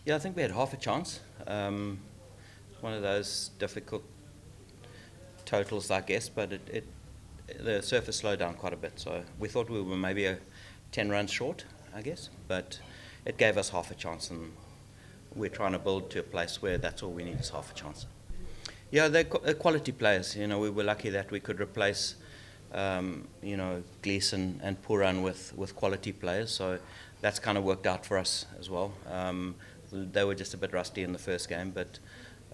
Yeah, I think we had half a chance. One of those difficult totals, I guess, but the surface slowed down quite a bit. So we thought we were maybe 10 runs short, I guess, but it gave us half a chance, and we're trying to build to a place where that's all we need is half a chance. Yeah, they're quality players. We were lucky that we could replace, Gleeson and Puran with quality players. So that's kind of worked out for us as well. They were just a bit rusty in the first game, but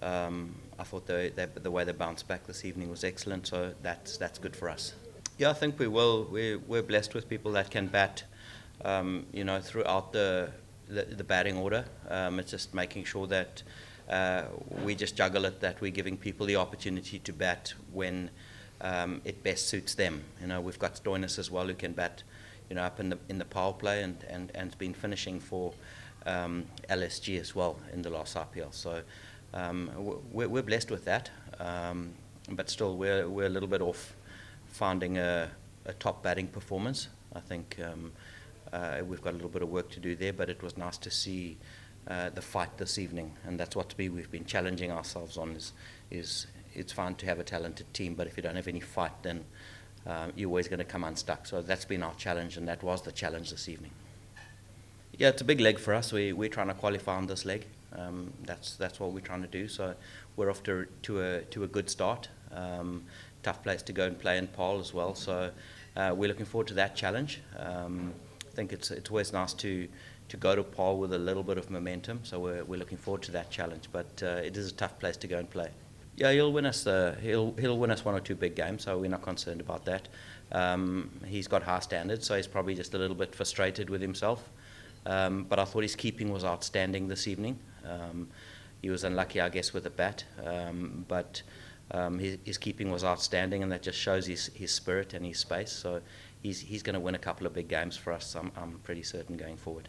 I thought the way they bounced back this evening was excellent. So that's good for us. Yeah, I think we will. We're blessed with people that can bat, throughout the batting order. It's just making sure that we just juggle it, that we're giving people the opportunity to bat when it best suits them. We've got Stoinis as well who can bat, up in the power play and has been finishing for LSG as well in the last IPL. So we're blessed with that, but still we're a little bit off finding a top batting performance. I think we've got a little bit of work to do there, but it was nice to see the fight this evening, and that's what we've been challenging ourselves on. Is it's fine to have a talented team, but if you don't have any fight, then you're always going to come unstuck. So that's been our challenge, and that was the challenge this evening. Yeah, it's a big leg for us. We're trying to qualify on this leg. That's what we're trying to do. So we're off to a good start. Tough place to go and play in Paarl as well. So we're looking forward to that challenge. I think it's always nice to go to Paarl with a little bit of momentum. So we're looking forward to that challenge. But it is a tough place to go and play. Yeah, he'll win us. He'll win us one or two big games. So we're not concerned about that. He's got high standards, so he's probably just a little bit frustrated with himself. But I thought his keeping was outstanding this evening. He was unlucky, I guess, with the bat, but his keeping was outstanding, and that just shows his spirit and his space. So he's going to win a couple of big games for us. I'm pretty certain going forward.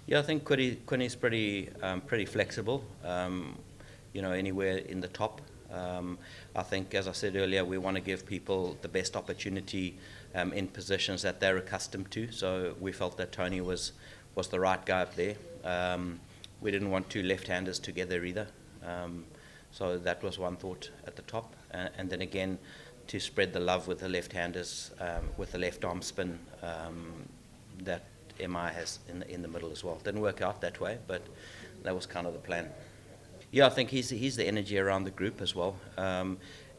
Yeah, I think Quinny's pretty flexible. Anywhere in the top. I think, as I said earlier, we want to give people the best opportunity in positions that they're accustomed to. So we felt that Tony was the right guy up there. We didn't want two left-handers together either. So that was one thought at the top. And then again, to spread the love with the left-handers, with the left-arm spin that MI has in the middle as well. Didn't work out that way, but that was kind of the plan. Yeah, I think he's the energy around the group as well.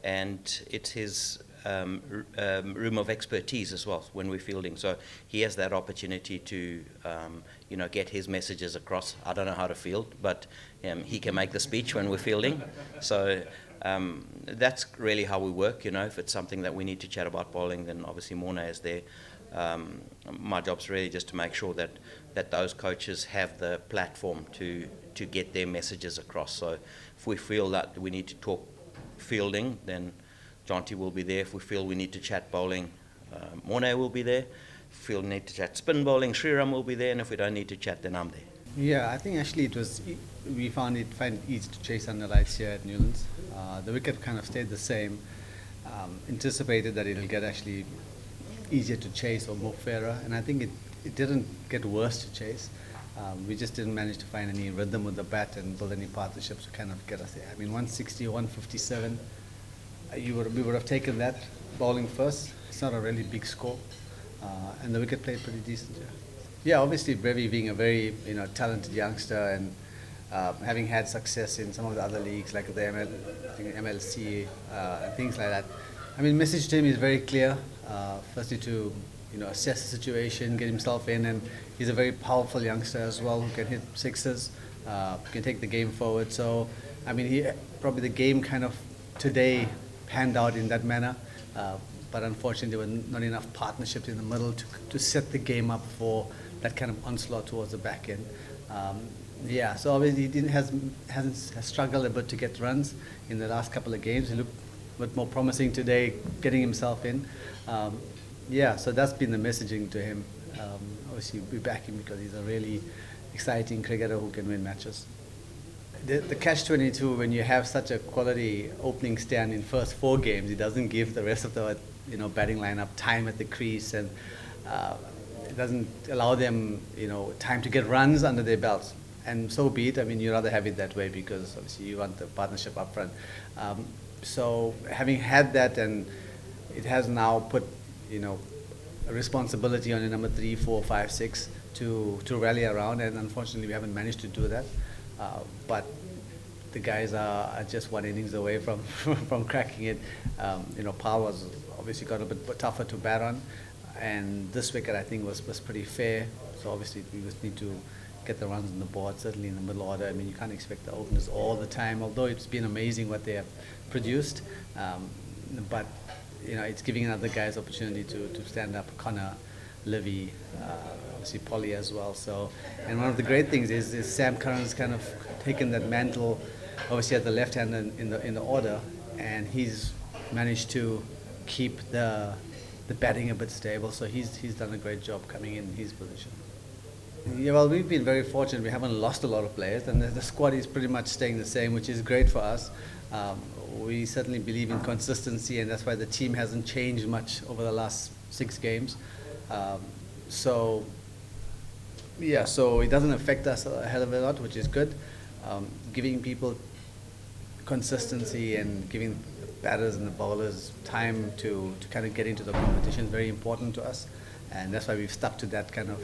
And it's his room of expertise as well when we're fielding. So he has that opportunity to, get his messages across. I don't know how to field, but he can make the speech when we're fielding. So that's really how we work. If it's something that we need to chat about bowling, then obviously Morna is there. My job's really just to make sure that those coaches have the platform to get their messages across. So if we feel that we need to talk fielding, then Jonty will be there. If we feel we need to chat bowling, Morne will be there. If we feel we need to chat spin bowling, Sriram will be there. And if we don't need to chat, then I'm there. Yeah, I think actually we find it easy to chase under lights here at Newlands. The wicket kind of stayed the same. Anticipated that it'll get actually easier to chase or more fairer, and I think it didn't get worse to chase. We just didn't manage to find any rhythm with the bat and build any partnerships to kind of get us there. I mean, 160 or 157, we would have taken that bowling first. It's not a really big score, and the wicket played pretty decent. Yeah, obviously Brevi being a very talented youngster and having had success in some of the other leagues like the MLC and things like that. I mean, message to him is very clear. Firstly, to assess the situation, get himself in, and he's a very powerful youngster as well who can hit sixes, can take the game forward. So, I mean, probably the game kind of today panned out in that manner, but unfortunately there were not enough partnerships in the middle to set the game up for that kind of onslaught towards the back end. So obviously he has struggled a bit to get runs in the last couple of games. He looked a bit more promising today, getting himself in. So that's been the messaging to him. Obviously, we back him because he's a really exciting cricketer who can win matches. The catch-22, when you have such a quality opening stand in first 4 games, it doesn't give the rest of the batting lineup time at the crease, and it doesn't allow them time to get runs under their belts. and so be it. I mean, you rather have it that way because obviously you want the partnership up front. So having had that, and it has now put, a responsibility on your number 3, 4, 5, 6 to rally around, and unfortunately we haven't managed to do that. But the guys are just one innings away from from cracking it. Paul was obviously got a bit tougher to bat on, and this wicket I think was pretty fair. So obviously we just need to get the runs on the board, certainly in the middle order. I mean, you can't expect the openers all the time, although it's been amazing what they have produced. But it's giving other guys opportunity to stand up. Connor, Livy, obviously Polly as well. So, and one of the great things is Sam Curran's kind of taken that mantle, obviously at the left hand in the order, and he's managed to keep the batting a bit stable. So he's done a great job coming in his position. Yeah, well, we've been very fortunate. We haven't lost a lot of players, and the squad is pretty much staying the same, which is great for us. We certainly believe in consistency, and that's why the team hasn't changed much over the last 6 games. So it doesn't affect us a hell of a lot, which is good. Giving people consistency and giving the batters and the bowlers time to kind of get into the competition is very important to us, and that's why we've stuck to that kind of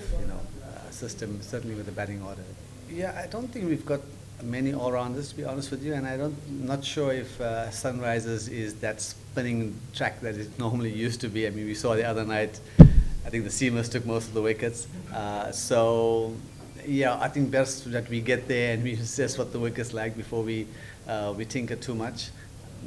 system, certainly with the batting order. Yeah, I don't think we've got many all-rounders, to be honest with you, and I'm not sure if Sunrisers is that spinning track that it normally used to be. I mean, we saw the other night, I think the seamers took most of the wickets. I think best that we get there and we assess what the wicket's like before we tinker too much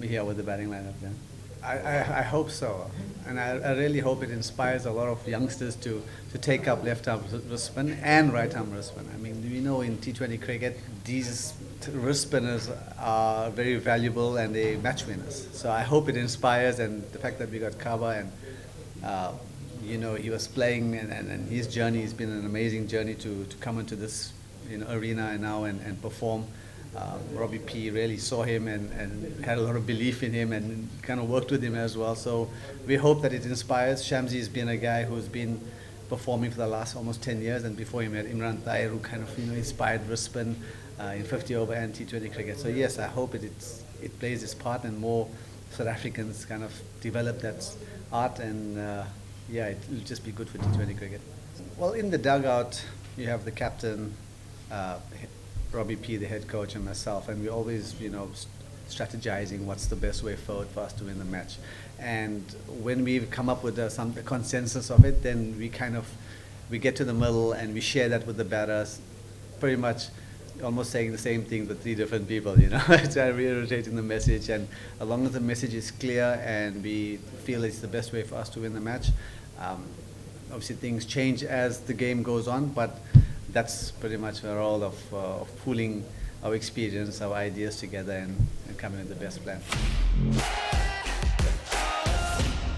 here with the batting lineup. Yeah. I hope so, and I really hope it inspires a lot of youngsters to take up left-arm wrist spin and right-arm wrist spin. I mean, we know in T20 cricket, these wrist spinners are very valuable and they're match winners. So I hope it inspires, and the fact that we got Kaba and he was playing, and his journey has been an amazing journey to come into this arena now and perform. Robbie P really saw him and had a lot of belief in him and kind of worked with him as well. So we hope that it inspires. Shamsi has been a guy who's been performing for the last almost 10 years, and before him had Imran Tahir, who kind of inspired wrist spin in 50 over and T20 cricket. So yes, I hope it plays its part and more South Africans kind of develop that art, and it'll just be good for T20 cricket. Well, in the dugout, you have the captain, Robbie P, the head coach, and myself, and we're always, strategizing what's the best way forward for us to win the match. And when we've come up with some consensus of it, then we get to the middle and we share that with the batters, pretty much almost saying the same thing with 3 different people, so reiterating the message. And as long as the message is clear and we feel it's the best way for us to win the match, obviously things change as the game goes on, but that's pretty much the role of pooling our experience, our ideas together, and coming with the best plan.